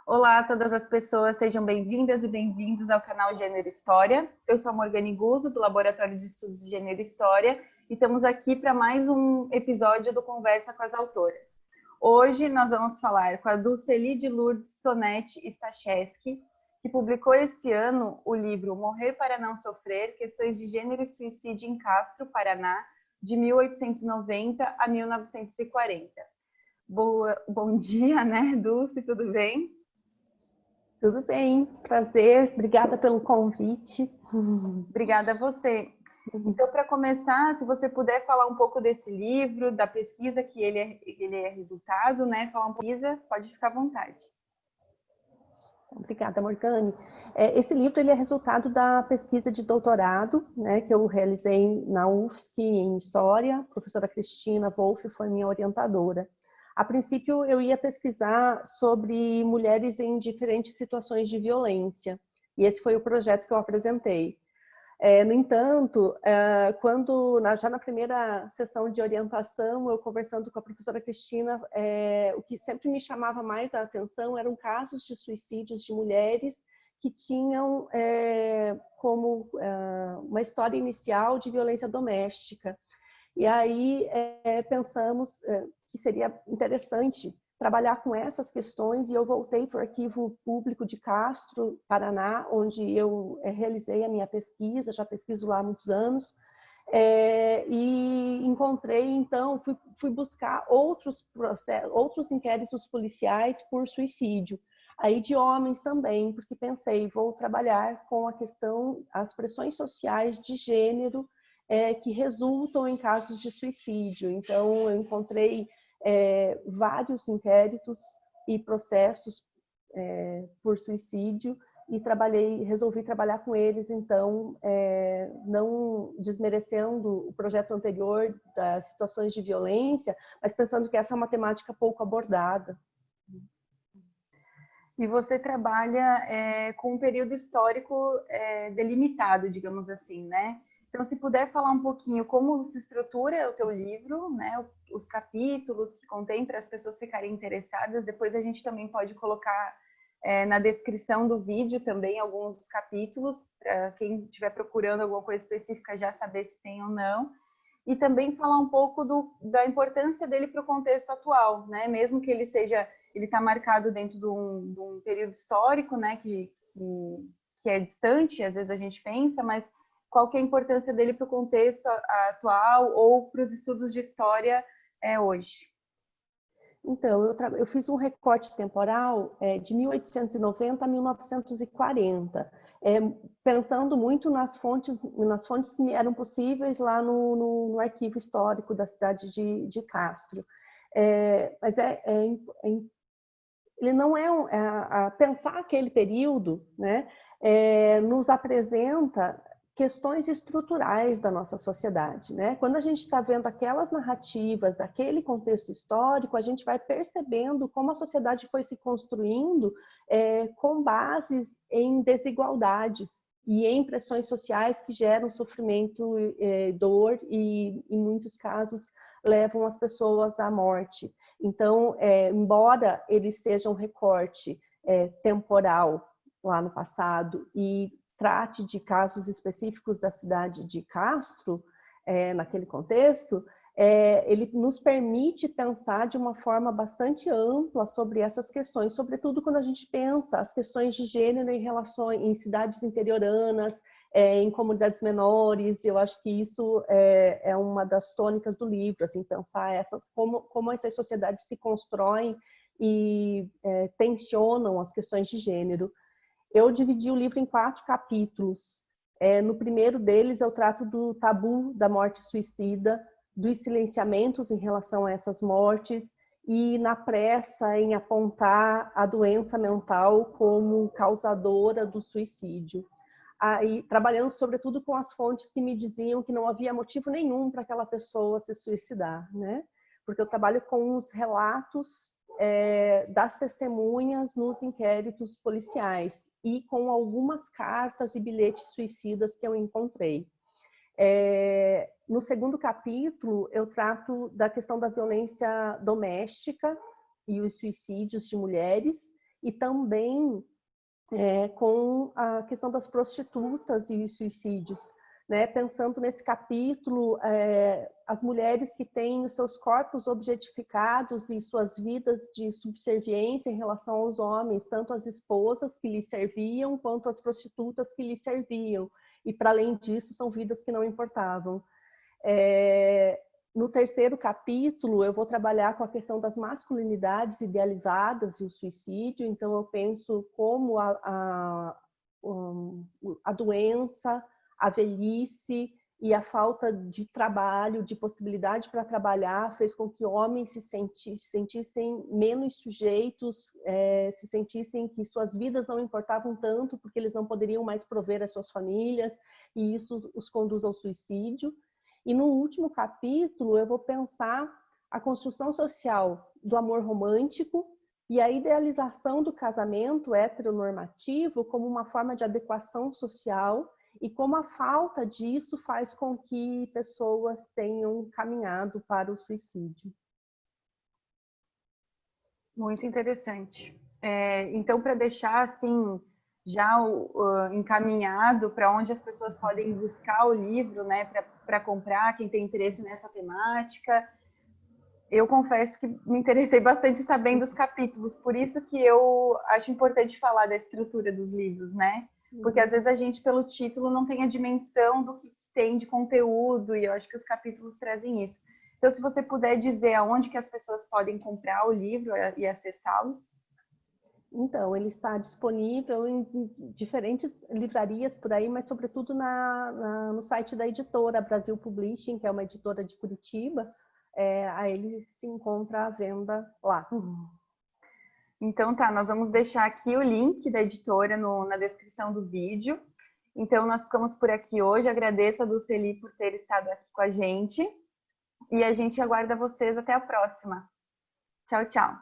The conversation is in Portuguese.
Olá a todas as pessoas, sejam bem-vindas e bem-vindos ao canal Gênero História. Eu sou a Morgane Guzzo, do Laboratório de Estudos de Gênero e História, e estamos aqui para mais um episódio do Conversa com as Autoras. Hoje nós vamos falar com a Dulceli de Lourdes Tonetti Stachewski, que publicou esse ano o livro Morrer para Não Sofrer, Questões de Gênero e Suicídio em Castro, Paraná, de 1890 a 1940. Bom dia, né, Dulce, tudo bem? Tudo bem, prazer, obrigada pelo convite. Obrigada a você. Então, para começar, se você puder falar um pouco desse livro, da pesquisa que ele é resultado, né? Falar um pouco, pode ficar à vontade. Obrigada, Morgane. Esse livro ele é resultado da pesquisa de doutorado, né, que eu realizei na UFSC em História. A professora Cristina Wolff foi minha orientadora. A princípio, eu ia pesquisar sobre mulheres em diferentes situações de violência, e esse foi o projeto que eu apresentei. No entanto, já na primeira sessão de orientação, eu conversando com a professora Cristina, o que sempre me chamava mais a atenção eram casos de suicídios de mulheres que tinham como uma história inicial de violência doméstica. E aí pensamos que seria interessante trabalhar com essas questões, e eu voltei para o Arquivo Público de Castro, Paraná, onde eu realizei a minha pesquisa, já pesquiso lá há muitos anos, e encontrei, então, fui buscar outros inquéritos policiais por suicídio, aí de homens também, porque pensei, vou trabalhar com a questão, as pressões sociais de gênero que resultam em casos de suicídio. Então, eu encontrei vários inquéritos e processos por suicídio e resolvi trabalhar com eles, então, não desmerecendo o projeto anterior das situações de violência, mas pensando que essa é uma temática pouco abordada. E você trabalha com um período histórico delimitado, digamos assim, né? Então, se puder falar um pouquinho como se estrutura o teu livro, né? Os capítulos que contém para as pessoas ficarem interessadas. Depois a gente também pode colocar na descrição do vídeo também alguns capítulos, para quem estiver procurando alguma coisa específica já saber se tem ou não. E também falar um pouco da importância dele para o contexto atual, né? Mesmo que ele está marcado dentro de um período histórico, né? Que é distante, às vezes a gente pensa, mas qual que é a importância dele para o contexto atual ou para os estudos de história hoje? Então, eu fiz um recorte temporal de 1890 a 1940, pensando muito nas fontes que eram possíveis lá no arquivo histórico da cidade de Castro. Mas ele não pensar aquele período, né, nos apresenta questões estruturais da nossa sociedade, né? Quando a gente está vendo aquelas narrativas daquele contexto histórico, a gente vai percebendo como a sociedade foi se construindo com bases em desigualdades e em pressões sociais que geram sofrimento, dor e, em muitos casos, levam as pessoas à morte. Então, embora ele seja um recorte temporal lá no passado e trate de casos específicos da cidade de Castro, naquele contexto, ele nos permite pensar de uma forma bastante ampla sobre essas questões, sobretudo quando a gente pensa as questões de gênero em cidades interioranas, em comunidades menores. Eu acho que isso é uma das tônicas do livro, assim, pensar como essas sociedades se constroem e tensionam as questões de gênero. Eu dividi o livro em 4 capítulos. No primeiro deles, eu trato do tabu da morte suicida, dos silenciamentos em relação a essas mortes e na pressa em apontar a doença mental como causadora do suicídio. Aí, trabalhando sobretudo com as fontes que me diziam que não havia motivo nenhum para aquela pessoa se suicidar, né? Porque eu trabalho com os relatos das testemunhas nos inquéritos policiais e com algumas cartas e bilhetes suicidas que eu encontrei. No segundo capítulo, eu trato da questão da violência doméstica e os suicídios de mulheres, e também com a questão das prostitutas e suicídios, né? Pensando nesse capítulo, as mulheres que têm os seus corpos objetificados e suas vidas de subserviência em relação aos homens, tanto as esposas que lhes serviam, quanto as prostitutas que lhes serviam. E, para além disso, são vidas que não importavam. No terceiro capítulo, eu vou trabalhar com a questão das masculinidades idealizadas e o suicídio. Então, eu penso como a doença, a velhice e a falta de trabalho, de possibilidade para trabalhar, fez com que homens se sentissem menos sujeitos, se sentissem que suas vidas não importavam tanto, porque eles não poderiam mais prover as suas famílias, e isso os conduz ao suicídio. E no último capítulo, eu vou pensar a construção social do amor romântico e a idealização do casamento heteronormativo como uma forma de adequação social e como a falta disso faz com que pessoas tenham caminhado para o suicídio. Muito interessante. Então, para deixar assim já encaminhado para onde as pessoas podem buscar o livro, né, para comprar, quem tem interesse nessa temática. Eu confesso que me interessei bastante sabendo os capítulos, por isso que eu acho importante falar da estrutura dos livros, né? Porque às vezes a gente, pelo título, não tem a dimensão do que tem de conteúdo, e eu acho que os capítulos trazem isso. Então, se você puder dizer aonde que as pessoas podem comprar o livro e acessá-lo. Então, ele está disponível em diferentes livrarias por aí, mas sobretudo no site da editora Brasil Publishing, que é uma editora de Curitiba. Aí ele se encontra à venda lá. Então tá, nós vamos deixar aqui o link da editora na descrição do vídeo. Então nós ficamos por aqui hoje. Agradeço a Dulceli por ter estado aqui com a gente. E a gente aguarda vocês até a próxima. Tchau, tchau.